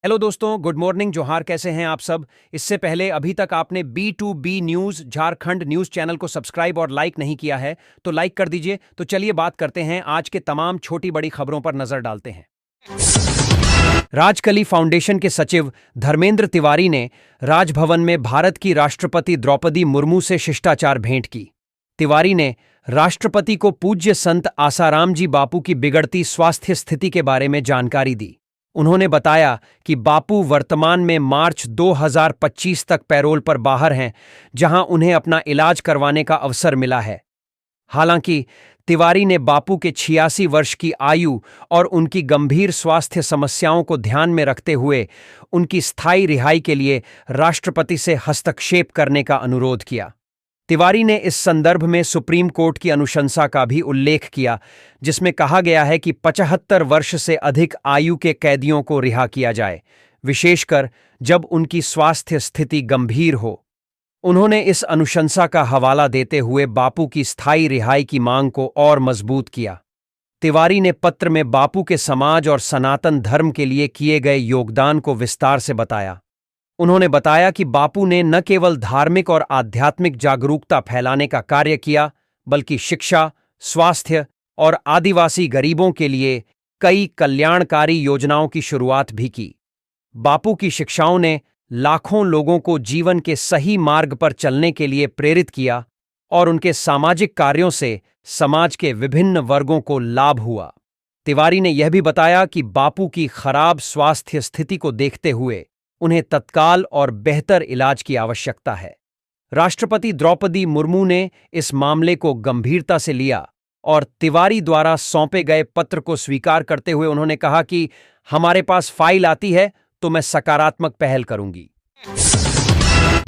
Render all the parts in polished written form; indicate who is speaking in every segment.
Speaker 1: Hello दोस्तों, good morning, जोहार। कैसे हैं आप सब? इससे पहले अभी तक आपने B2B news Jharkhand news channel को सब्सक्राइब और लाइक नहीं किया है तो लाइक कर दीजिए। तो चलिए बात करते हैं, आज के तमाम छोटी बड़ी खबरों पर नजर डालते हैं। राजकली फाउंडेशन के सचिव धर्मेंद्र तिवारी ने राजभवन में भारत की राष्ट्रपति द्रौपदी मुर्मू से शिष्टाचार भेंट की। तिवारी ने राष्ट्रपति को पूज्य संत आसाराम जी बापू की बिगड़ती स्वास्थ्य स्थिति के बारे में जानकारी दी। उन्होंने बताया कि बापू वर्तमान में मार्च 2025 तक पैरोल पर बाहर हैं, जहां उन्हें अपना इलाज करवाने का अवसर मिला है। हालांकि तिवारी ने बापू के 86 वर्ष की आयु और उनकी गंभीर स्वास्थ्य समस्याओं को ध्यान में रखते हुए उनकी स्थायी रिहाई के लिए राष्ट्रपति से हस्तक्षेप करने का अनुरोध किया। तिवारी ने इस संदर्भ में सुप्रीम कोर्ट की अनुशंसा का भी उल्लेख किया, जिसमें कहा गया है कि 75 वर्ष से अधिक आयु के कैदियों को रिहा किया जाए, विशेषकर जब उनकी स्वास्थ्य स्थिति गंभीर हो। उन्होंने इस अनुशंसा का हवाला देते हुए बापू की स्थायी रिहाई की मांग को और मजबूत किया। तिवारी ने पत्र में बापू के समाज और सनातन धर्म के लिए किए गए योगदान को विस्तार से बताया। उन्होंने बताया कि बापू ने न केवल धार्मिक और आध्यात्मिक जागरूकता फैलाने का कार्य किया, बल्कि शिक्षा, स्वास्थ्य और आदिवासी गरीबों के लिए कई कल्याणकारी योजनाओं की शुरुआत भी की। बापू की शिक्षाओं ने लाखों लोगों को जीवन के सही मार्ग पर चलने के लिए प्रेरित किया और उनके सामाजिक कार्यों से समाज के विभिन्न वर्गों को लाभ हुआ। तिवारी ने यह भी बताया कि बापू की खराब स्वास्थ्य स्थिति को देखते हुए उन्हें तत्काल और बेहतर इलाज की आवश्यकता है। राष्ट्रपति द्रौपदी मुर्मू ने इस मामले को गंभीरता से लिया और तिवारी द्वारा सौंपे गए पत्र को स्वीकार करते हुए उन्होंने कहा कि हमारे पास फाइल आती है तो मैं सकारात्मक पहल करूंगी।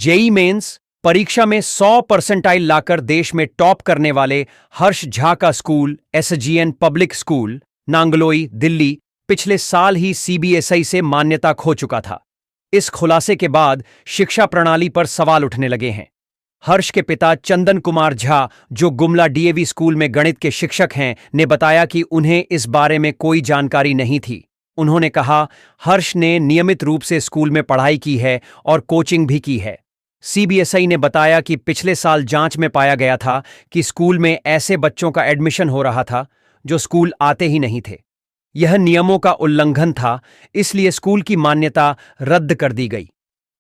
Speaker 1: जेईई मेंस परीक्षा में 100 परसेंटाइल लाकर देश में टॉप करने वाले हर्ष झा का school SGN public school Nangloi, Delhi पिछले साल ही सीबीएसई से मान्यता खो चुका था। इस खुलासे के बाद शिक्षा प्रणाली पर सवाल उठने लगे हैं। हर्ष के पिता चंदन कुमार झा, जो गुमला डीएवी स्कूल में गणित के शिक्षक हैं, ने बताया कि उन्हें इस बारे में कोई जानकारी नहीं थी। उन्होंने कहा, हर्ष ने नियमित रूप से स्कूल में पढ़ाई की है और कोचिंग भी की है। सीबीएसई ने बताया कि पिछले साल जांच में पाया गया था कि स्कूल में ऐसे बच्चों का एडमिशन हो रहा था जो स्कूल आते ही नहीं थे। यह नियमों का उल्लंघन था, इसलिए स्कूल की मान्यता रद्द कर दी गई।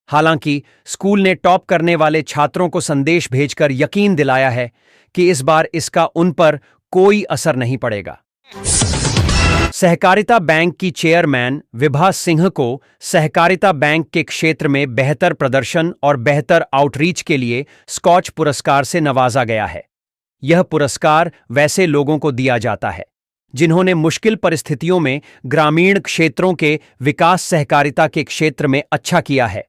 Speaker 1: हालांकि स्कूल ने टॉप करने वाले छात्रों को संदेश भेजकर यकीन दिलाया है कि इस बार इसका उन पर कोई असर नहीं पड़ेगा। सहकारिता बैंक की चेयरमैन विभा सिंह को सहकारिता बैंक के क्षेत्र में बेहतर प्रदर्शन और बेहतर आउटरीच के लिए स्कॉच पुरस्कार से नवाजा गया है। यह पुरस्कार वैसे लोगों को दिया जाता है जिन्होंने मुश्किल परिस्थितियों में ग्रामीण क्षेत्रों के विकास सहकारिता के क्षेत्र में अच्छा किया है।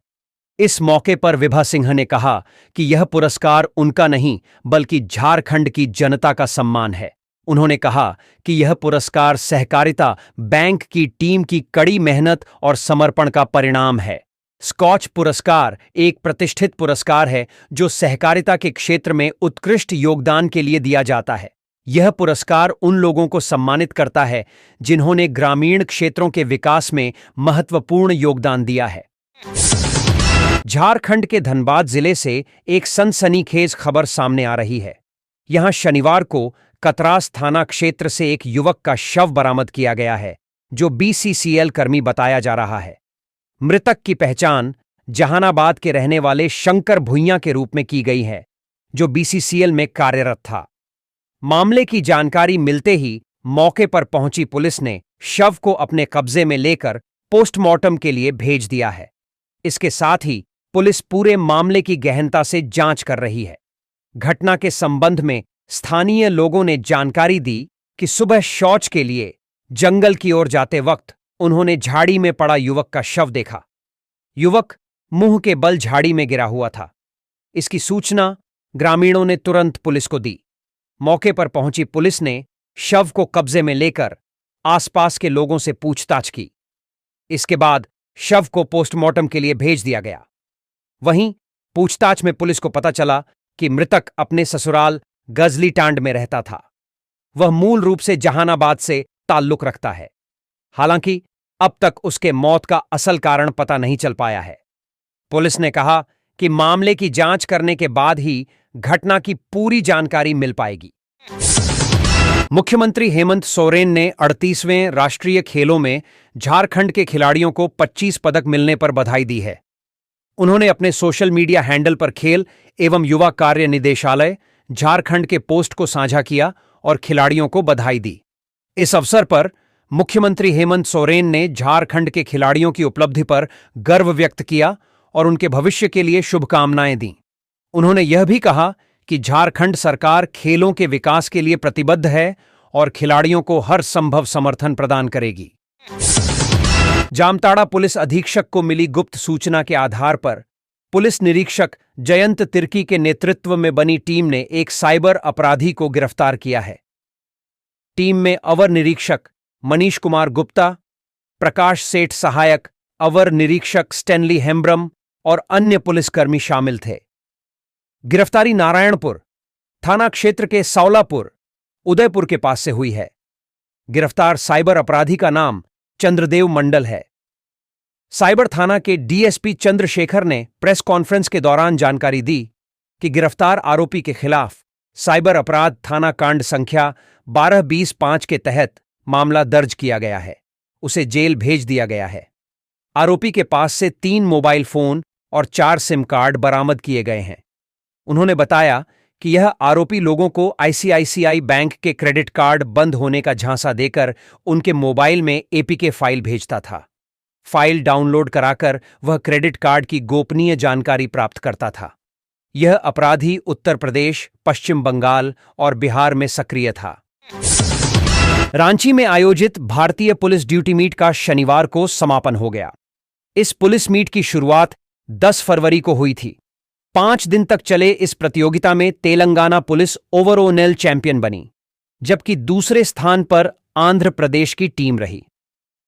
Speaker 1: इस मौके पर विभा सिंह ने कहा कि यह पुरस्कार उनका नहीं बल्कि झारखंड की जनता का सम्मान है। उन्होंने कहा कि यह पुरस्कार सहकारिता बैंक की टीम की कड़ी मेहनत और समर्पण का परिणाम है। स्कॉच पुरस्कार एक प्रतिष्ठित पुरस्कार है जो सहकारिता के क्षेत्र में उत्कृष्ट योगदान के लिए दिया जाता है। यह पुरस्कार उन लोगों को सम्मानित करता है जिन्होंने ग्रामीण क्षेत्रों के विकास में महत्वपूर्ण योगदान दिया है। झारखंड के धनबाद जिले से एक सनसनीखेज खबर सामने आ रही है। यहां शनिवार को कतरास थाना क्षेत्र से एक युवक का शव बरामद किया गया है, जो बीसीसीएल कर्मी बताया जा रहा है। मृतक की पहचान जहानाबाद के रहने वाले शंकर भुइयां के रूप में की गई है, जो बीसीसीएल में कार्यरत था। मामले की जानकारी मिलते ही मौके पर पहुंची पुलिस ने शव को अपने कब्जे में लेकर पोस्टमार्टम के लिए भेज दिया है। इसके साथ ही पुलिस पूरे मामले की गहनता से जांच कर रही है। घटना के संबंध में स्थानीय लोगों ने जानकारी दी कि सुबह शौच के लिए जंगल की ओर जाते वक्त उन्होंने झाड़ी में पड़ा युवक का शव देखा। युवक मुंह के बल झाड़ी में गिरा हुआ था। इसकी सूचना ग्रामीणों ने तुरंत पुलिस को दी। मौके पर पहुंची पुलिस ने शव को कब्जे में लेकर आसपास के लोगों से पूछताछ की। इसके बाद शव को पोस्टमार्टम के लिए भेज दिया गया। वहीं पूछताछ में पुलिस को पता चला कि मृतक अपने ससुराल गजलीटांड में रहता था। वह मूल रूप से जहानाबाद से ताल्लुक रखता है। हालांकि अब तक उसके मौत का असल कारण पता नहीं चल पाया है। पुलिस ने कहा कि मामले की जांच करने के बाद ही घटना की पूरी जानकारी मिल पाएगी। मुख्यमंत्री हेमंत सोरेन ने 38वें राष्ट्रीय खेलों में झारखंड के खिलाड़ियों को 25 पदक मिलने पर बधाई दी है। उन्होंने अपने सोशल मीडिया हैंडल पर खेल एवं युवा कार्य निदेशालय झारखंड के पोस्ट को साझा किया और खिलाड़ियों को बधाई दी। इस अवसर पर मुख्यमंत्री हेमंत सोरेन ने झारखंड के खिलाड़ियों की उपलब्धि पर गर्व व्यक्त किया और उनके भविष्य के लिए शुभकामनाएं दी। उन्होंने यह भी कहा कि झारखंड सरकार खेलों के विकास के लिए प्रतिबद्ध है और खिलाड़ियों को हर संभव समर्थन प्रदान करेगी। जामताड़ा पुलिस अधीक्षक को मिली गुप्त सूचना के आधार पर पुलिस निरीक्षक जयंत तिर्की के नेतृत्व में बनी टीम ने एक साइबर अपराधी को गिरफ्तार किया है। टीम में अवर निरीक्षक मनीष कुमार गुप्ता, प्रकाश सेठ सहायक अवर निरीक्षक स्टैनली हेम्ब्रम और अन्य पुलिसकर्मी शामिल थे। गिरफ्तारी नारायणपुर थाना क्षेत्र के सौलापुर, उदयपुर के पास से हुई है। गिरफ्तार साइबर अपराधी का नाम चंद्रदेव मंडल है। साइबर थाना के डीएसपी चंद्रशेखर ने प्रेस कॉन्फ्रेंस के दौरान जानकारी दी कि गिरफ्तार आरोपी के खिलाफ साइबर अपराध थाना कांड संख्या 12-20-5 के तहत मामला दर्ज किया गया है। उसे जेल भेज दिया गया है। आरोपी के पास से 3 मोबाइल फोन और 4 सिम कार्ड बरामद किए गए हैं। उन्होंने बताया कि यह आरोपी लोगों को आईसीआईसीआई बैंक के क्रेडिट कार्ड बंद होने का झांसा देकर उनके मोबाइल में एपीके फाइल भेजता था। फाइल डाउनलोड कराकर वह क्रेडिट कार्ड की गोपनीय जानकारी प्राप्त करता था। यह अपराधी उत्तर प्रदेश, पश्चिम बंगाल और बिहार में सक्रिय था। रांची में आयोजित भारतीय पुलिस ड्यूटी मीट का शनिवार को समापन हो गया। इस पुलिस मीट की शुरुआत 10 फरवरी को हुई थी। 5 दिन तक चले इस प्रतियोगिता में तेलंगाना पुलिस ओवरऑल चैंपियन बनी, जबकि दूसरे स्थान पर आंध्र प्रदेश की टीम रही।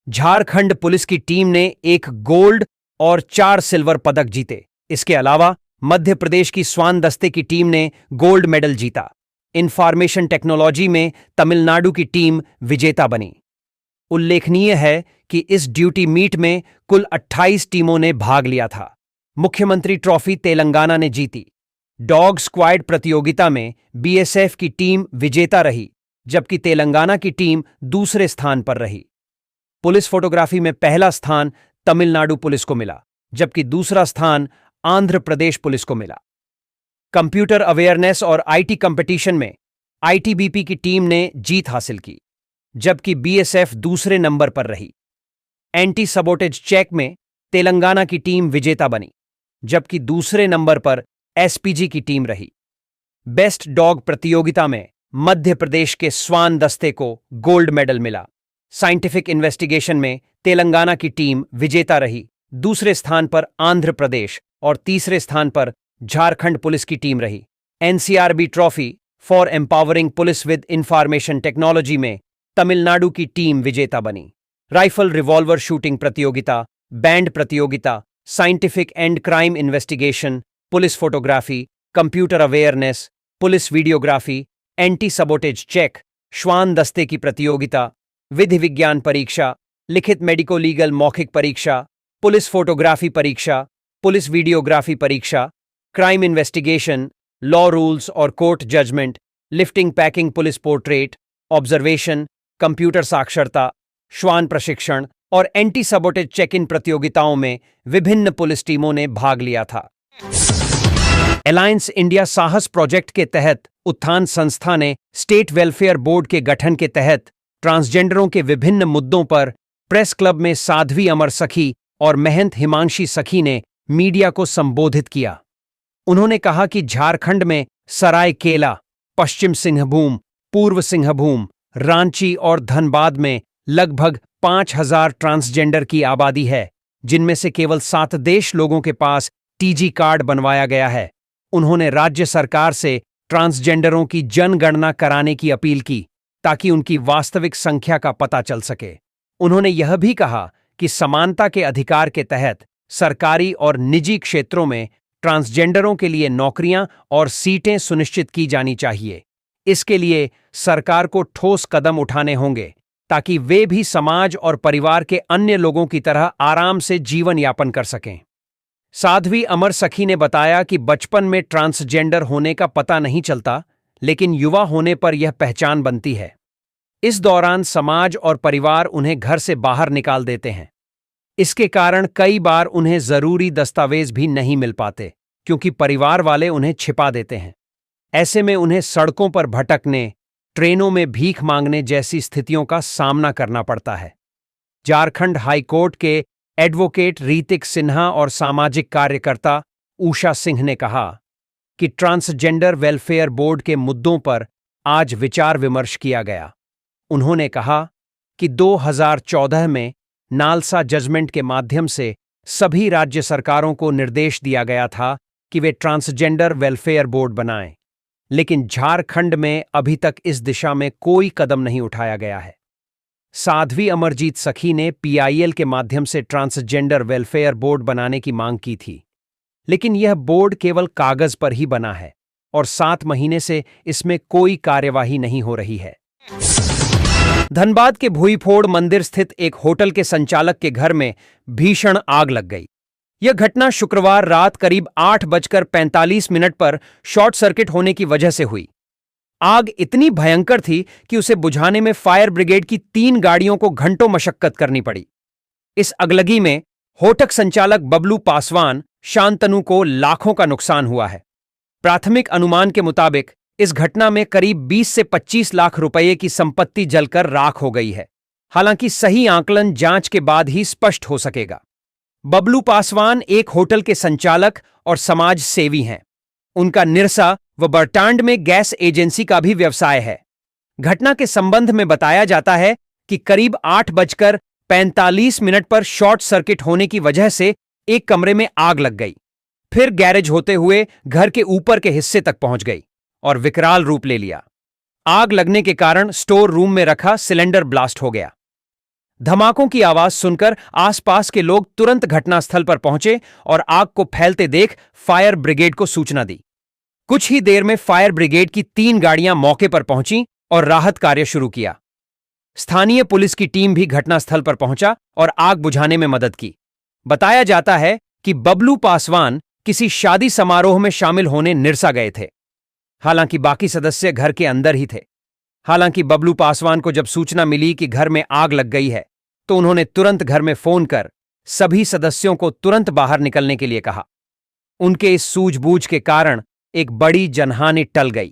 Speaker 1: झारखंड पुलिस की टीम ने 1 गोल्ड और 4 सिल्वर पदक जीते। इसके अलावा मध्य प्रदेश की स्वान दस्ते की टीम ने गोल्ड मेडल जीता। इंफॉर्मेशन टेक्नोलॉजी में तमिलनाडु की टीम विजेता बनी। उल्लेखनीय है कि इस ड्यूटी मीट में कुल 28 टीमों ने भाग लिया था। मुख्यमंत्री ट्रॉफी तेलंगाना ने जीती। डॉग स्क्वाड प्रतियोगिता में बीएसएफ की टीम विजेता रही, जबकि तेलंगाना की टीम दूसरे स्थान पर रही। पुलिस फोटोग्राफी में पहला स्थान तमिलनाडु पुलिस को मिला, जबकि दूसरा स्थान आंध्र प्रदेश पुलिस को मिला। कंप्यूटर अवेयरनेस और आईटी कंपटीशन में आईटीबीपी की टीम ने जीत हासिल की, जबकि बीएसएफ दूसरे नंबर पर रही। एंटी सबोटेज चेक में तेलंगाना की टीम विजेता बनी, जबकि दूसरे नंबर पर एसपीजी की टीम रही। बेस्ट डॉग प्रतियोगिता में मध्य प्रदेश के स्वान दस्ते को गोल्ड मेडल मिला। साइंटिफिक इन्वेस्टिगेशन में तेलंगाना की टीम विजेता रही। दूसरे स्थान पर आंध्र प्रदेश और तीसरे स्थान पर झारखंड पुलिस की टीम रही। NCRB trophy for empowering police with information technology में तमिलनाडु की टीम विजेता बनी। राइफल रिवॉल्वर शूटिंग प्रतियोगिता, बैंड प्रतियोगिता, scientific and crime investigation, police photography, computer awareness, police videography, anti sabotage check, श्वान दस्ते की प्रतियोगिता, विधि विज्ञान परीक्षा, लिखित मेडिको लीगल मौखिक परीक्षा, पुलिस फोटोग्राफी परीक्षा, पुलिस वीडियोग्राफी परीक्षा, क्राइम इन्वेस्टिगेशन, लॉ रूल्स और court judgement, lifting packing police portrait, observation, computer साक्षरता, श्वान प्रशिक्षण और एंटी सबोटेज चेक इन प्रतियोगिताओं में विभिन्न पुलिस टीमों ने भाग लिया था। अलायंस इंडिया साहस प्रोजेक्ट के तहत उत्थान संस्था ने स्टेट वेलफेयर बोर्ड के गठन के तहत ट्रांसजेंडरों के विभिन्न मुद्दों पर प्रेस क्लब में साध्वी अमर सखी और महंत हिमांशी सखी ने मीडिया को संबोधित किया। उन्होंने कहा कि झारखंड में सरायकेला, पश्चिम सिंहभूम, पूर्व सिंहभूम, रांची और धनबाद में लगभग 5000 ट्रांसजेंडर की आबादी है, जिनमें से केवल 7 देश लोगों के पास टीजी कार्ड बनवाया गया है। उन्होंने राज्य सरकार से ट्रांसजेंडरों की जनगणना कराने की अपील की ताकि उनकी वास्तविक संख्या का पता चल सके। उन्होंने यह भी कहा कि समानता के अधिकार के तहत सरकारी और निजी क्षेत्रों में ट्रांसजेंडरों के लिए नौकरियां और सीटें सुनिश्चित की जानी चाहिए। इसके लिए सरकार को ठोस कदम उठाने होंगे। ताकि वे भी समाज और परिवार के अन्य लोगों की तरह आराम से जीवन यापन कर सकें। साध्वी अमर सखी ने बताया कि बचपन में ट्रांसजेंडर होने का पता नहीं चलता, लेकिन युवा होने पर यह पहचान बनती है। इस दौरान समाज और परिवार उन्हें घर से बाहर निकाल देते हैं। इसके कारण कई बार उन्हें जरूरी दस्तावेज भी नहीं मिल पाते, क्योंकि परिवार वाले उन्हें छिपा देते हैं। ऐसे में उन्हें सड़कों पर भटकने, ट्रेनों में भीख मांगने जैसी स्थितियों का सामना करना पड़ता है। झारखंड हाईकोर्ट के एडवोकेट रीतिक सिन्हा और सामाजिक कार्यकर्ता उषा सिंह ने कहा कि ट्रांसजेंडर वेलफेयर बोर्ड के मुद्दों पर आज विचार विमर्श किया गया। उन्होंने कहा कि 2014 में नालसा जजमेंट के माध्यम से सभी राज्य सरकारों को निर्देश दिया गया था कि वे ट्रांसजेंडर वेलफेयर बोर्ड बनाएं, लेकिन झारखंड में अभी तक इस दिशा में कोई कदम नहीं उठाया गया है। साध्वी अमरजीत सखी ने पीआईएल के माध्यम से ट्रांसजेंडर वेलफेयर बोर्ड बनाने की मांग की थी, लेकिन यह बोर्ड केवल कागज पर ही बना है और 7 महीने से इसमें कोई कार्यवाही नहीं हो रही है। धनबाद के भुईफोड़ मंदिर स्थित एक होटल के संचालक के घर में भीषण आग लग गई। यह घटना शुक्रवार रात करीब 8:45 पर शॉर्ट सर्किट होने की वजह से हुई। आग इतनी भयंकर थी कि उसे बुझाने में फायर ब्रिगेड की 3 गाड़ियों को घंटों मशक्कत करनी पड़ी। इस अगलगी में होटल संचालक बबलू पासवान शांतनु को लाखों का नुकसान हुआ है। प्राथमिक अनुमान के मुताबिक इस घटना में करीब 20 से 25 लाख रुपए की संपत्ति जलकर राख हो गई है। हालांकि सही आंकलन जांच के बाद ही स्पष्ट हो सकेगा। बबलू पासवान एक होटल के संचालक और समाज सेवी हैं। उनका निरसा व बरटांड में गैस एजेंसी का भी व्यवसाय है। घटना के संबंध में बताया जाता है कि करीब 8:45 पर शॉर्ट सर्किट होने की वजह से एक कमरे में आग लग गई, फिर गैरेज होते हुए घर के ऊपर के हिस्से तक पहुंच गई और विकराल रूप ले लिया। आग लगने के कारण स्टोर रूम में रखा सिलेंडर ब्लास्ट हो गया। धमाकों की आवाज सुनकर आसपास के लोग तुरंत घटनास्थल पर पहुंचे और आग को फैलते देख फायर ब्रिगेड को सूचना दी। कुछ ही देर में फायर ब्रिगेड की 3 गाड़ियां मौके पर पहुंची और राहत कार्य शुरू किया। स्थानीय पुलिस की टीम भी घटनास्थल पर पहुंचा और आग बुझाने में मदद की। बताया जाता है कि बबलू पासवान किसी शादी समारोह में शामिल होने निरसा गए थे। हालांकि बाकी सदस्य घर के अंदर ही थे। हालांकि बबलू पासवान को जब सूचना मिली कि घर में आग लग गई है, तो उन्होंने तुरंत घर में फोन कर सभी सदस्यों को तुरंत बाहर निकलने के लिए कहा। उनके इस सूझबूझ के कारण एक बड़ी जनहानि टल गई।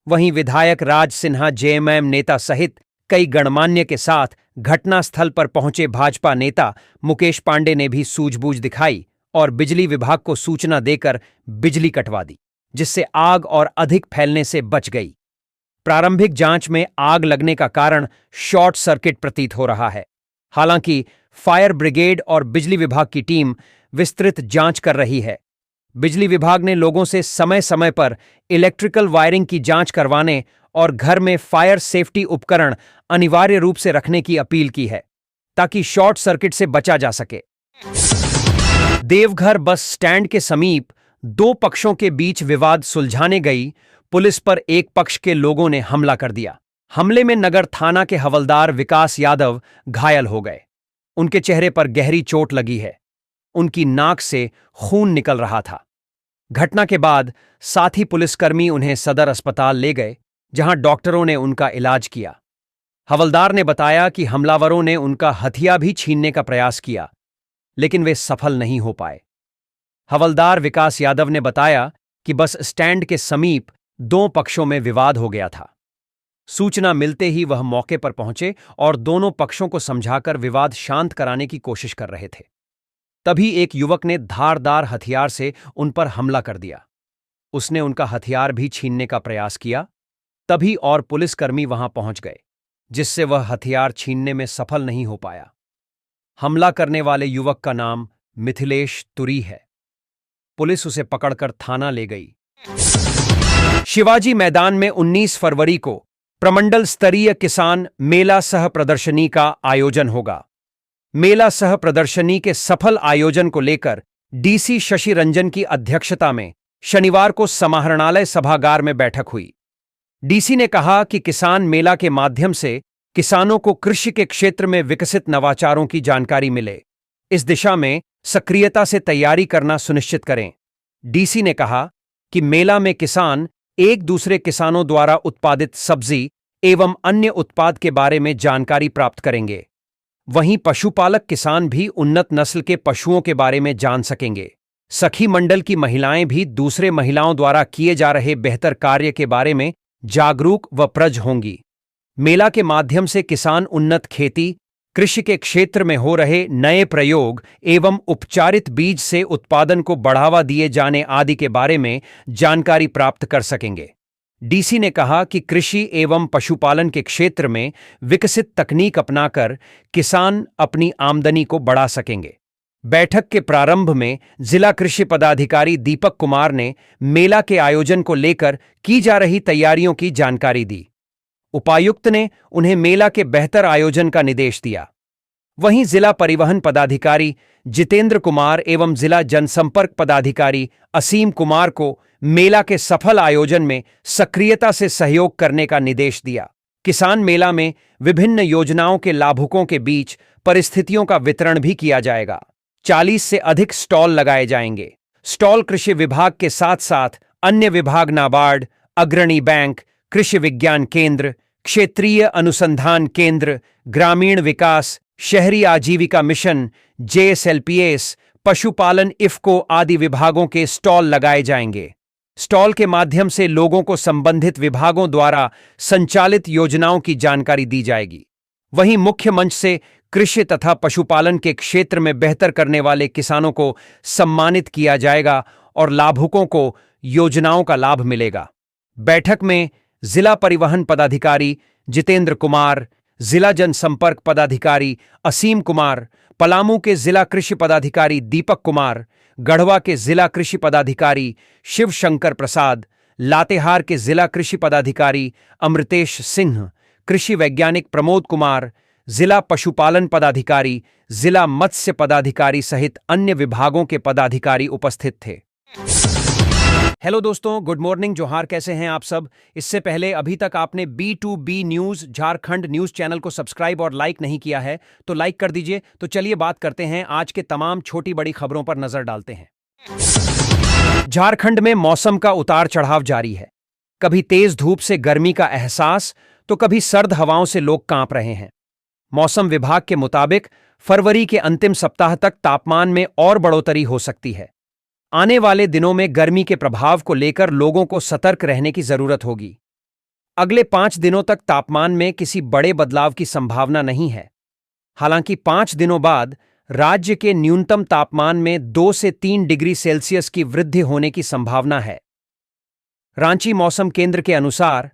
Speaker 1: वहीं विधायक राज सिन्हा जेएमएम नेता सहित कई गणमान्य के साथ घटनास्थल पर पहुंचे भाजपा नेता मुकेश पांडे ने भी सूझबूझ दिखाई और बिजली विभाग को सूचना देकर बिजली कटवा दी, जिससे आग और अधिक फैलने से बच गई। प्रारंभिक जांच में आग लगने का कारण शॉर्ट सर्किट प्रतीत हो रहा है। हालांकि फायर ब्रिगेड और बिजली विभाग की टीम विस्तृत जांच कर रही है। बिजली विभाग ने लोगों से समय समय पर इलेक्ट्रिकल वायरिंग की जांच करवाने और घर में फायर सेफ्टी उपकरण अनिवार्य रूप से रखने की अपील की है, ताकि शॉर्ट सर्किट से बचा जा सके। देवघर बस स्टैंड के समीप 2 पक्षों के बीच विवाद सुलझाने गई पुलिस पर एक पक्ष के लोगों ने हमला कर दिया। हमले में नगर थाना के हवलदार विकास यादव घायल हो गए। उनके चेहरे पर गहरी चोट लगी है। उनकी नाक से खून निकल रहा था। घटना के बाद साथी पुलिसकर्मी उन्हें सदर अस्पताल ले गए, जहां डॉक्टरों ने उनका इलाज किया। हवलदार ने बताया कि हमलावरों ने उनका हथिया भी छीनने का प्रयास किया, लेकिन वे सफल नहीं हो पाए। हवलदार विकास यादव ने बताया कि बस स्टैंड के समीप 2 पक्षों में विवाद हो गया था। सूचना मिलते ही वह मौके पर पहुंचे और दोनों पक्षों को समझाकर विवाद शांत कराने की कोशिश कर रहे थे। तभी एक युवक ने धारदार हथियार से उन पर हमला कर दिया। उसने उनका हथियार भी छीनने का प्रयास किया। तभी और पुलिसकर्मी वहां पहुंच गए, जिससे वह हथियार छीनने में सफल नहीं हो पाया। हमला करने वाले युवक का नाम मिथिलेश तुरी है। पुलिस उसे पकड़कर थाना ले गई। शिवाजी मैदान में 19 फरवरी को प्रमंडल स्तरीय किसान मेला सह प्रदर्शनी का आयोजन होगा। मेला सह प्रदर्शनी के सफल आयोजन को लेकर डीसी शशि रंजन की अध्यक्षता में शनिवार को समाहरणालय सभागार में बैठक हुई। डीसी ने कहा कि किसान मेला के माध्यम से किसानों को कृषि के क्षेत्र में विकसित नवाचारों की जानकारी मिले। इस दिशा में सक्रियता से तैयारी करना सुनिश्चित करें। डीसी ने कहा कि मेला में किसान एक दूसरे किसानों द्वारा उत्पादित सब्जी एवं अन्य उत्पाद के बारे में जानकारी प्राप्त करेंगे। वहीं पशुपालक किसान भी उन्नत नस्ल के पशुओं के बारे में जान सकेंगे। सखी मंडल की महिलाएं भी दूसरे महिलाओं द्वारा किए जा रहे बेहतर कार्य के बारे में जागरूक व प्रज होंगी। मेला के माध्यम से किसान उन्नत खेती, कृषि के क्षेत्र में हो रहे नए प्रयोग एवं उपचारित बीज से उत्पादन को बढ़ावा दिए जाने आदि के बारे में जानकारी प्राप्त कर सकेंगे। डीसी ने कहा कि कृषि एवं पशुपालन के क्षेत्र में विकसित तकनीक अपनाकर किसान अपनी आमदनी को बढ़ा सकेंगे। बैठक के प्रारंभ में जिला कृषि पदाधिकारी दीपक कुमार ने मेला के आयोजन को लेकर की जा रही तैयारियों की जानकारी दी। उपायुक्त ने उन्हें मेला के बेहतर आयोजन का निर्देश दिया। वहीं जिला परिवहन पदाधिकारी जितेंद्र कुमार एवं जिला जनसंपर्क पदाधिकारी असीम कुमार को मेला के सफल आयोजन में सक्रियता से सहयोग करने का निर्देश दिया। किसान मेला में विभिन्न योजनाओं के लाभुकों के बीच परिस्थितियों का वितरण भी किया जाएगा। 40 से अधिक स्टॉल लगाए जाएंगे। स्टॉल कृषि विभाग के साथ साथ अन्य विभाग नाबार्ड, अग्रणी बैंक, कृषि विज्ञान केंद्र, क्षेत्रीय अनुसंधान केंद्र, ग्रामीण विकास, शहरी आजीविका मिशन, JSLPS, पशुपालन इफ़को आदि विभागों के स्टॉल लगाए जाएंगे। स्टॉल के माध्यम से लोगों को संबंधित विभागों द्वारा संचालित योजनाओं की जानकारी दी जाएगी। वहीं मुख्य मंच से कृषि तथा पशुपालन के क्षेत्र में बेहतर करने वाले किसानों को सम्मानित किया जाएगा और लाभुकों को योजनाओं का लाभ मिलेगा। बैठक में जिला परिवहन पदाधिकारी जितेंद्र कुमार, जिला जनसंपर्क पदाधिकारी असीम कुमार, पलामू के जिला कृषि पदाधिकारी दीपक कुमार, गढ़वा के जिला कृषि पदाधिकारी शिव शंकर प्रसाद, लातेहार के जिला कृषि पदाधिकारी अमृतेश सिंह, कृषि वैज्ञानिक प्रमोद कुमार, जिला पशुपालन पदाधिकारी, जिला मत्स्य पदाधिकारी सहित अन्य विभागों के पदाधिकारी उपस्थित थे। हेलो दोस्तों, गुड मॉर्निंग, जोहार। कैसे हैं आप सब? इससे पहले अभी तक आपने B2B news Jharkhand news channel को सब्सक्राइब और लाइक नहीं किया है तो लाइक कर दीजिए। तो चलिए बात करते हैं आज के तमाम छोटी बड़ी खबरों पर नजर डालते हैं। झारखंड में मौसम का उतार चढ़ाव जारी है। कभी तेज धूप से गर्मी का एहसास तो कभी सर्द हवाओं से लोग कांप रहे हैं। मौसम विभाग के मुताबिक फरवरी के अंतिम सप्ताह तक तापमान में और बढ़ोतरी हो सकती है। आने वाले दिनों में गर्मी के प्रभाव को लेकर लोगों को सतर्क रहने की जरूरत होगी। अगले 5 दिनों तक तापमान में किसी बड़े बदलाव की संभावना नहीं है। हालांकि 5 दिनों बाद राज्य के न्यूनतम तापमान में 2 से 3 डिग्री सेल्सियस की वृद्धि होने की संभावना है। रांची मौसम केंद्र के अनुसार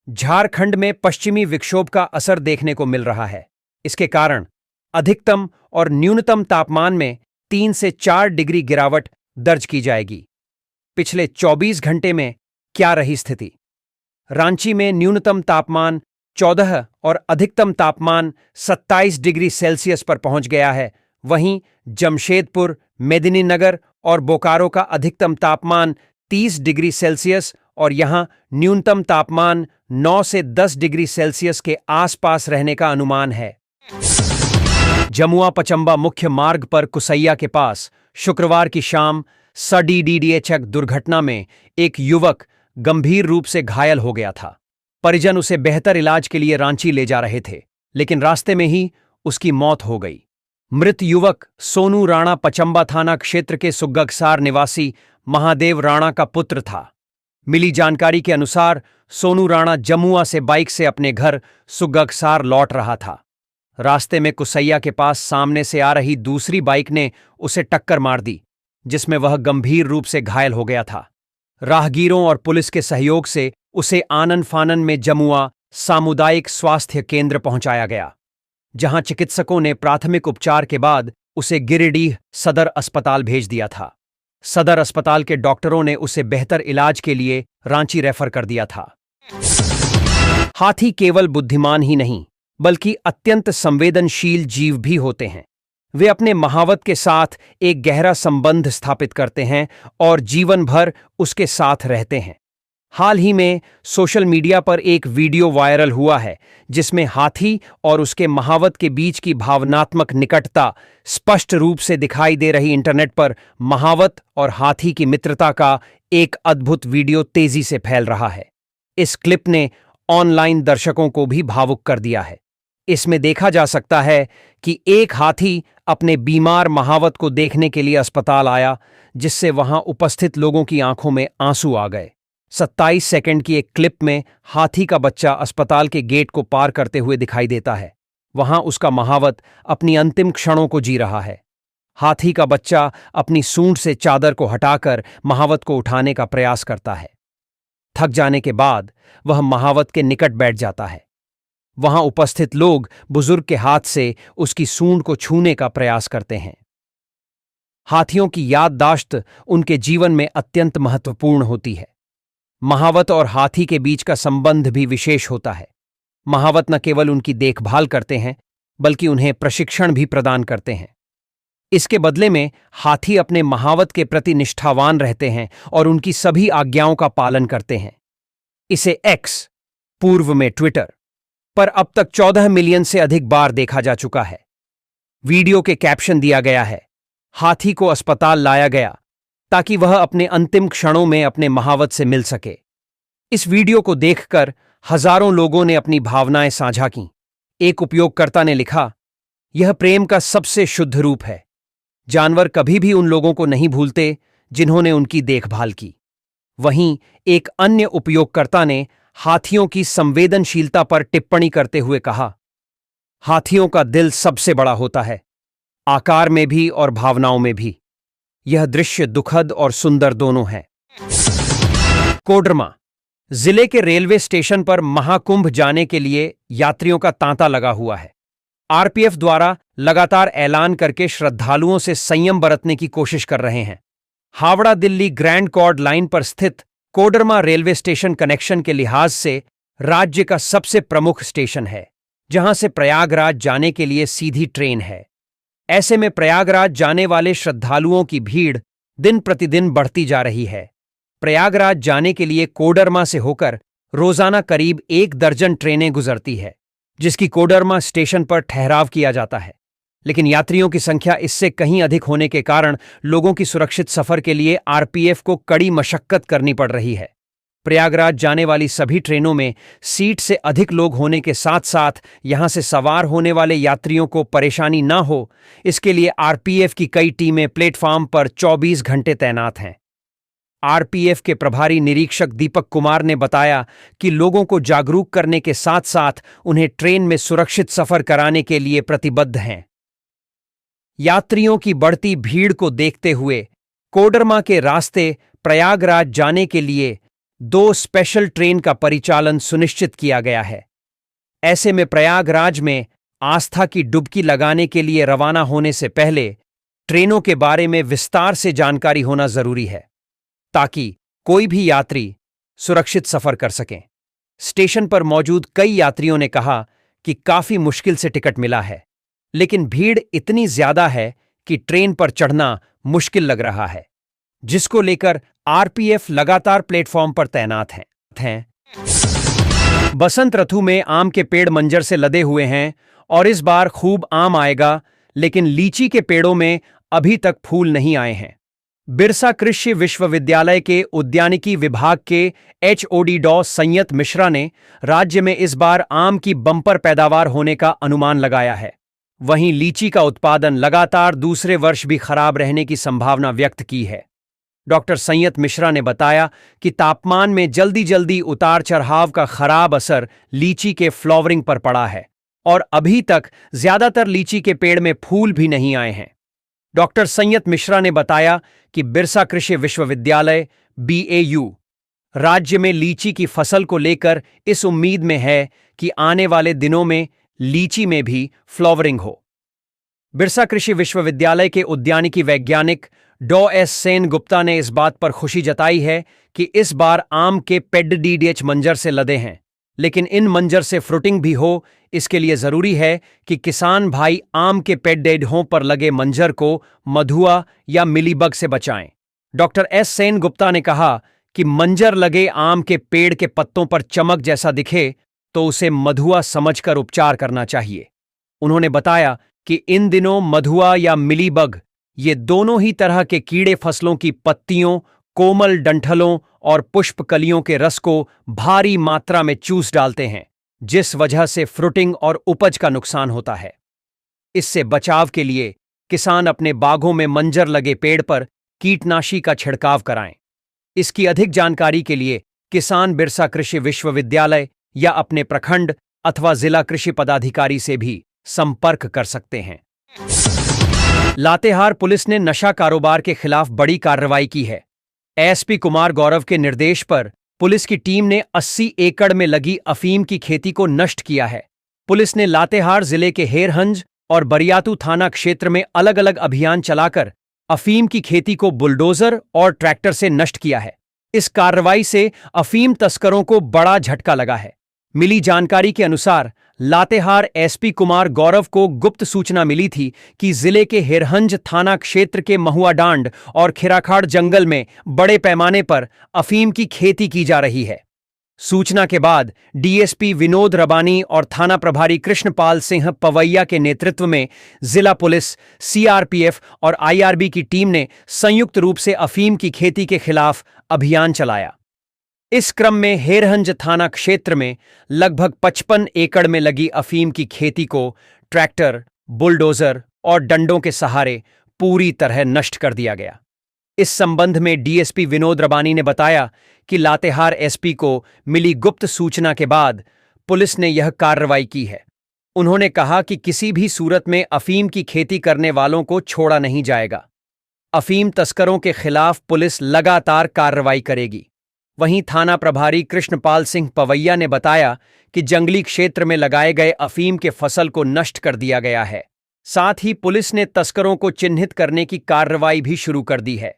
Speaker 1: झारखंड में पश्चिमी विक्षोभ का असर देखने को मिल रहा है। इसके कारण अधिकतम और न्यूनतम तापमान में 3 से 4 डिग्री गिरावट दर्ज की जाएगी। पिछले 24 घंटे में क्या रही स्थिति? रांची में न्यूनतम तापमान 14 और अधिकतम तापमान 27 डिग्री सेल्सियस पर पहुंच गया है। वहीं जमशेदपुर, मेदिनीनगर और बोकारो का अधिकतम तापमान 30 डिग्री सेल्सियस और यहां न्यूनतम तापमान 9 से 10 डिग्री सेल्सियस के आसपास रहने का अनुमान है। जमुआ पचंबा मुख्य मार्ग पर कुसैया के पास शुक्रवार की शाम सडीडीडीएचक दुर्घटना में एक युवक गंभीर रूप से घायल हो गया था। परिजन उसे बेहतर इलाज के लिए रांची ले जा रहे थे, लेकिन रास्ते में ही उसकी मौत हो गई। मृत युवक सोनू राणा पचंबा थाना क्षेत्र के सुगगसार निवासी महादेव राणा का पुत्र था। मिली जानकारी के अनुसार सोनू राणा जमुआ से बाइक से अपने घर सुगगसार लौट रहा था। रास्ते में कुसैया के पास सामने से आ रही दूसरी बाइक ने उसे टक्कर मार दी, जिसमें वह गंभीर रूप से घायल हो गया था। राहगीरों और पुलिस के सहयोग से उसे आनन फानन में जमुआ सामुदायिक स्वास्थ्य केंद्र पहुंचाया गया, जहां चिकित्सकों ने प्राथमिक उपचार के बाद उसे गिरिडीह सदर अस्पताल भेज दिया था। सदर अस्पताल के डॉक्टरों ने उसे बेहतर इलाज के लिए रांची रेफर कर दिया था। हाथी केवल बुद्धिमान ही नहीं बल्कि अत्यंत संवेदनशील जीव भी होते हैं। वे अपने महावत के साथ एक गहरा संबंध स्थापित करते हैं और जीवन भर उसके साथ रहते हैं। हाल ही में सोशल मीडिया पर एक वीडियो वायरल हुआ है जिसमें हाथी और उसके महावत के बीच की भावनात्मक निकटता स्पष्ट रूप से दिखाई दे रही। इंटरनेट पर महावत और हाथी की मित्रता का एक अद्भुत वीडियो तेजी से फैल रहा है। इस क्लिप ने ऑनलाइन दर्शकों को भी भावुक कर दिया है। इसमें देखा जा सकता है कि एक हाथी अपने बीमार महावत को देखने के लिए अस्पताल आया, जिससे वहां उपस्थित लोगों की आंखों में आंसू आ गए। 27 सेकंड की एक क्लिप में हाथी का बच्चा अस्पताल के गेट को पार करते हुए दिखाई देता है। वहां उसका महावत अपनी अंतिम क्षणों को जी रहा है। हाथी का बच्चा अपनी सूंड से चादर को हटाकर महावत को उठाने का प्रयास करता है। थक जाने के बाद वह महावत के निकट बैठ जाता है। वहां उपस्थित लोग बुजुर्ग के हाथ से उसकी सूंड को छूने का प्रयास करते हैं। हाथियों की याददाश्त उनके जीवन में अत्यंत महत्वपूर्ण होती है। महावत और हाथी के बीच का संबंध भी विशेष होता है। महावत न केवल उनकी देखभाल करते हैं, बल्कि उन्हें प्रशिक्षण भी प्रदान करते हैं। इसके बदले में हाथी अपने महावत के प्रति निष्ठावान रहते हैं और उनकी सभी आज्ञाओं का पालन करते हैं। इसे एक्स, पूर्व में ट्विटर, पर अब तक 14 मिलियन से अधिक बार देखा जा चुका है। वीडियो के कैप्शन दिया गया है, हाथी को अस्पताल लाया गया ताकि वह अपने अंतिम क्षणों में अपने महावत से मिल सके। इस वीडियो को देखकर हजारों लोगों ने अपनी भावनाएं साझा कीं। एक उपयोगकर्ता ने लिखा, यह प्रेम का सबसे शुद्ध रूप है। जानवर कभी भी उन लोगों को नहीं भूलते जिन्होंने उनकी देखभाल की। वहीं एक अन्य उपयोगकर्ता ने हाथियों की संवेदनशीलता पर टिप्पणी करते हुए कहा, हाथियों का दिल सबसे बड़ा होता है, आकार में भी और भावनाओं में भी। यह दृश्य दुखद और सुंदर दोनों है। कोडरमा जिले के रेलवे स्टेशन पर महाकुंभ जाने के लिए यात्रियों का तांता लगा हुआ है। आरपीएफ द्वारा लगातार ऐलान करके श्रद्धालुओं से संयम बरतने की कोशिश कर रहे हैं। Howrah Delhi grand chord line पर स्थित कोडरमा रेलवे स्टेशन कनेक्शन के लिहाज से राज्य का सबसे प्रमुख स्टेशन है, जहां से प्रयागराज जाने के लिए सीधी ट्रेन है। ऐसे में प्रयागराज जाने वाले श्रद्धालुओं की भीड़ दिन प्रतिदिन बढ़ती जा रही है। प्रयागराज जाने के लिए कोडरमा से होकर रोजाना करीब 1 दर्जन ट्रेनें गुजरती है, जिसकी कोडरमा स्टेशन पर ठहराव किया जाता है। लेकिन यात्रियों की संख्या इससे कहीं अधिक होने के कारण लोगों की सुरक्षित सफर के लिए आरपीएफ को कड़ी मशक्कत करनी पड़ रही है। प्रयागराज जाने वाली सभी ट्रेनों में सीट से अधिक लोग होने के साथ साथ यहां से सवार होने वाले यात्रियों को परेशानी न हो, इसके लिए आरपीएफ की कई टीमें प्लेटफॉर्म पर 24 घंटे तैनात हैं। आरपीएफ के प्रभारी निरीक्षक दीपक कुमार ने बताया कि लोगों को जागरूक करने के साथ साथ उन्हें ट्रेन में सुरक्षित सफर कराने के लिए प्रतिबद्ध हैं। यात्रियों की बढ़ती भीड़ को देखते हुए कोडरमा के रास्ते प्रयागराज जाने के लिए 2 स्पेशल ट्रेन का परिचालन सुनिश्चित किया गया है। ऐसे में प्रयागराज में आस्था की डुबकी लगाने के लिए रवाना होने से पहले ट्रेनों के बारे में विस्तार से जानकारी होना जरूरी है, ताकि कोई भी यात्री सुरक्षित सफर कर सकें। स्टेशन पर मौजूद कई यात्रियों ने कहा कि काफी मुश्किल से टिकट मिला है, लेकिन भीड़ इतनी ज्यादा है कि ट्रेन पर चढ़ना मुश्किल लग रहा है, जिसको लेकर आरपीएफ लगातार प्लेटफॉर्म पर तैनात हैं। बसंत ऋतु में आम के पेड़ मंजर से लदे हुए हैं और इस बार खूब आम आएगा, लेकिन लीची के पेड़ों में अभी तक फूल नहीं आए हैं। बिरसा कृषि विश्वविद्यालय के उद्यानिकी विभाग के एचओडी डॉ संयत मिश्रा ने राज्य में इस बार आम की बम्पर पैदावार होने का अनुमान लगाया है। वहीं लीची का उत्पादन लगातार दूसरे वर्ष भी खराब रहने की संभावना व्यक्त की है। डॉक्टर संयत मिश्रा ने बताया कि तापमान में जल्दी जल्दी उतार चढ़ाव का खराब असर लीची के फ्लावरिंग पर पड़ा है और अभी तक ज्यादातर लीची के पेड़ में फूल भी नहीं आए हैं। डॉक्टर संयत मिश्रा ने बताया कि बिरसा कृषि विश्वविद्यालय बीएयू राज्य में लीची की फसल को लेकर इस उम्मीद में है कि आने वाले दिनों में लीची में भी फ्लावरिंग हो। बिरसा कृषि विश्वविद्यालय के उद्यानिकी वैज्ञानिक डॉ एस सेन गुप्ता ने इस बात पर खुशी जताई है कि इस बार आम के पेड डीडीएच मंजर से लदे हैं, लेकिन इन मंजर से फ्रूटिंग भी हो, इसके लिए जरूरी है कि किसान भाई आम के पेडेडहों पर लगे मंजर को मधुआ या मिलीबग से बचाएं। डॉक्टर एस सेन गुप्ता ने कहा कि मंजर लगे आम के पेड़ के पत्तों पर चमक जैसा दिखे तो उसे मधुआ समझकर उपचार करना चाहिए। उन्होंने बताया कि इन दिनों मधुआ या मिलीबग, ये दोनों ही तरह के कीड़े फसलों की पत्तियों, कोमल डंठलों और पुष्पकलियों के रस को भारी मात्रा में चूस डालते हैं, जिस वजह से फ्रूटिंग और उपज का नुकसान होता है। इससे बचाव के लिए किसान अपने बागों में मंजर लगे पेड़ पर कीटनाशी का छिड़काव कराएं। इसकी अधिक जानकारी के लिए किसान बिरसा कृषि विश्वविद्यालय या अपने प्रखंड अथवा जिला कृषि पदाधिकारी से भी संपर्क कर सकते हैं। लातेहार पुलिस ने नशा कारोबार के खिलाफ बड़ी कार्रवाई की है। एसपी कुमार गौरव के निर्देश पर पुलिस की टीम ने 80 एकड़ में लगी अफीम की खेती को नष्ट किया है। पुलिस ने लातेहार जिले के हेरहंज और बरियातू थाना क्षेत्र में अलग अलग अभियान चलाकर अफीम की खेती को बुलडोजर और ट्रैक्टर से नष्ट किया है। इस कार्रवाई से अफीम तस्करों को बड़ा झटका लगा है। मिली जानकारी के अनुसार लातेहार एसपी कुमार गौरव को गुप्त सूचना मिली थी कि जिले के हिरहंज थाना क्षेत्र के महुआडांड और खिराखाड़ जंगल में बड़े पैमाने पर अफीम की खेती की जा रही है। सूचना के बाद डीएसपी विनोद रबानी और थाना प्रभारी कृष्णपाल सिंह पवैया के नेतृत्व में जिला पुलिस, सीआरपीएफ और आईआरबी की टीम ने संयुक्त रूप से अफीम की खेती के खिलाफ अभियान चलाया। इस क्रम में हेरहंज थाना क्षेत्र में लगभग 55 एकड़ में लगी अफीम की खेती को ट्रैक्टर, बुलडोजर और डंडों के सहारे पूरी तरह नष्ट कर दिया गया। इस संबंध में डीएसपी विनोद रबानी ने बताया कि लातेहार एसपी को मिली गुप्त सूचना के बाद पुलिस ने यह कार्रवाई की है। उन्होंने कहा कि किसी भी सूरत में अफीम की खेती करने वालों को छोड़ा नहीं जाएगा। अफीम तस्करों के खिलाफ पुलिस लगातार कार्रवाई करेगी। वहीं थाना प्रभारी कृष्णपाल सिंह पवैया ने बताया कि जंगली क्षेत्र में लगाए गए अफीम के फसल को नष्ट कर दिया गया है। साथ ही पुलिस ने तस्करों को चिन्हित करने की कार्रवाई भी शुरू कर दी है।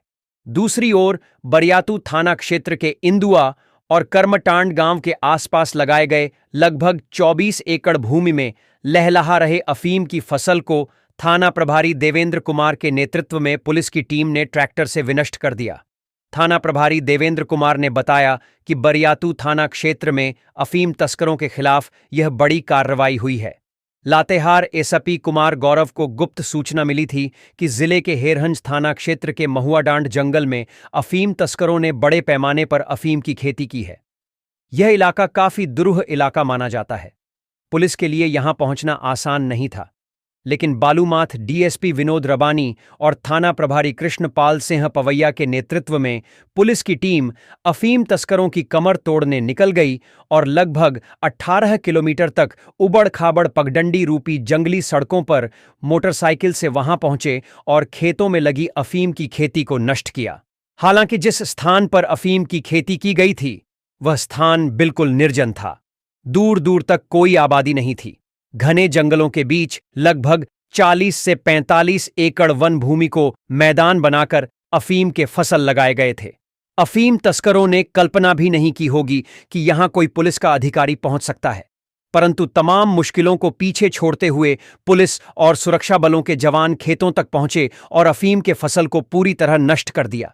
Speaker 1: दूसरी ओर बरियातू थाना क्षेत्र के इंदुआ और कर्मटांड गांव के आसपास लगाए गए लगभग 24 एकड़ भूमि में लहलहा रहे अफीम की फसल को थाना प्रभारी देवेंद्र कुमार के नेतृत्व में पुलिस की टीम ने ट्रैक्टर से विनष्ट कर दिया। थाना प्रभारी देवेंद्र कुमार ने बताया कि बरियातू थाना क्षेत्र में अफीम तस्करों के खिलाफ यह बड़ी कार्रवाई हुई है। लातेहार एसपी कुमार गौरव को गुप्त सूचना मिली थी कि जिले के हेरहंज थाना क्षेत्र के महुआडांड जंगल में अफीम तस्करों ने बड़े पैमाने पर अफीम की खेती की है। यह इलाका काफी दुरूह इलाका माना जाता है। पुलिस के लिए यहां पहुंचना आसान नहीं था, लेकिन बालूमाथ डीएसपी विनोद रबानी और थाना प्रभारी कृष्णपाल सिंह पवैया के नेतृत्व में पुलिस की टीम अफीम तस्करों की कमर तोड़ने निकल गई और लगभग 18 किलोमीटर तक उबड़ खाबड़ पगडंडी रूपी जंगली सड़कों पर मोटरसाइकिल से वहां पहुंचे और खेतों में लगी अफीम की खेती को नष्ट किया। हालांकि जिस स्थान पर अफीम की खेती की गई थी वह स्थान बिल्कुल निर्जन था। दूर दूर तक कोई आबादी नहीं थी। घने जंगलों के बीच लगभग 40 से 45 एकड़ वन भूमि को मैदान बनाकर अफीम के फसल लगाए गए थे। अफीम तस्करों ने कल्पना भी नहीं की होगी कि यहां कोई पुलिस का अधिकारी पहुंच सकता है, परंतु तमाम मुश्किलों को पीछे छोड़ते हुए पुलिस और सुरक्षा बलों के जवान खेतों तक पहुंचे और अफीम के फसल को पूरी तरह नष्ट कर दिया।